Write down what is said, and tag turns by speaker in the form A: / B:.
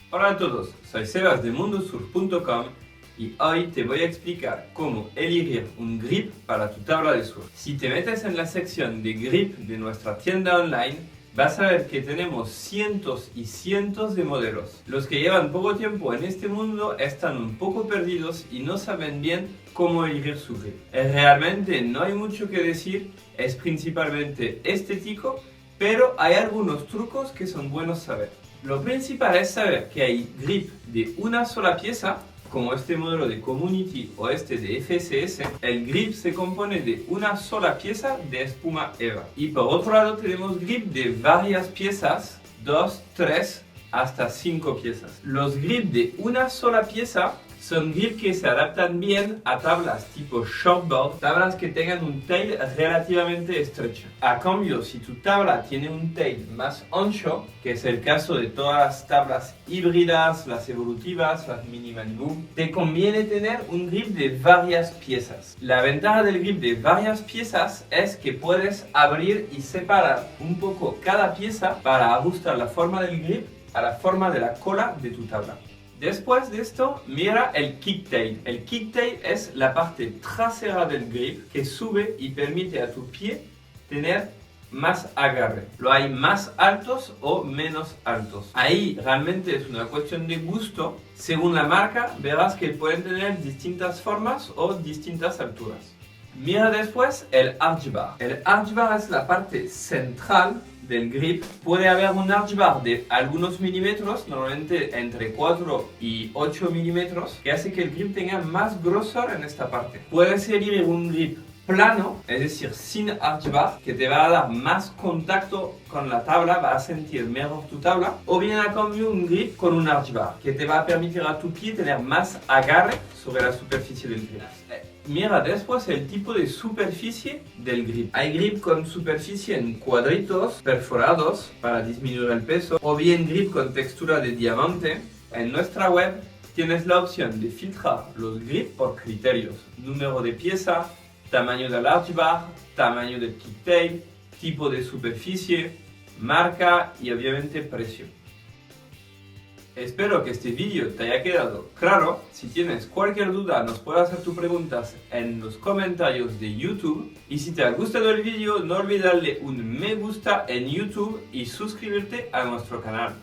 A: Hola a todos, soy Sebas de mundosurf.com y hoy te voy a explicar cómo elegir un grip para tu tabla de surf. Si te metes en la sección de grip de nuestra tienda online, vas a ver que tenemos cientos y cientos de modelos. Los que llevan poco tiempo en este mundo están un poco perdidos y no saben bien cómo elegir su grip. Realmente no hay mucho que decir, es principalmente estético, pero hay algunos trucos que son buenos saber. Lo principal es saber que hay grip de una sola pieza, como este modelo de Community o este de FSS. El grip se compone de una sola pieza de espuma EVA. Y por otro lado tenemos grip de varias piezas, 2, 3, hasta 5 piezas. Los grips de una sola pieza son grips que se adaptan bien a tablas tipo shortboard, tablas que tengan un tail relativamente estrecho. A cambio, si tu tabla tiene un tail más ancho, que es el caso de todas las tablas híbridas, las evolutivas, las mini Malibu, te conviene tener un grip de varias piezas. La ventaja del grip de varias piezas es que puedes abrir y separar un poco cada pieza para ajustar la forma del grip a la forma de la cola de tu tabla. Después de esto, mira el kicktail. El kicktail es la parte trasera del grip que sube y permite a tu pie tener más agarre. Lo hay más altos o menos altos. Ahí realmente es una cuestión de gusto. Según la marca, verás que pueden tener distintas formas o distintas alturas. Mira después el arch bar. El arch bar es la parte central del grip. Puede haber un arch bar de algunos milímetros, normalmente entre 4 y 8 milímetros, que hace que el grip tenga más grosor en esta parte. Puedes elegir un grip plano, es decir, sin arch bar, que te va a dar más contacto con la tabla, va a sentir mejor tu tabla, o bien a cambio un grip con un arch bar, que te va a permitir a tu pie tener más agarre sobre la superficie del grip. Mira después el tipo de superficie del grip. Hay grip con superficie en cuadritos perforados para disminuir el peso, o bien grip con textura de diamante. En nuestra web tienes la opción de filtrar los grips por criterios: número de pieza, tamaño del arch bar, tamaño del kicktail, tipo de superficie, marca y obviamente precio. Espero que este vídeo te haya quedado claro. Si tienes cualquier duda, nos puedes hacer tus preguntas en los comentarios de YouTube. Y si te ha gustado el vídeo, no olvides darle un me gusta en YouTube y suscribirte a nuestro canal.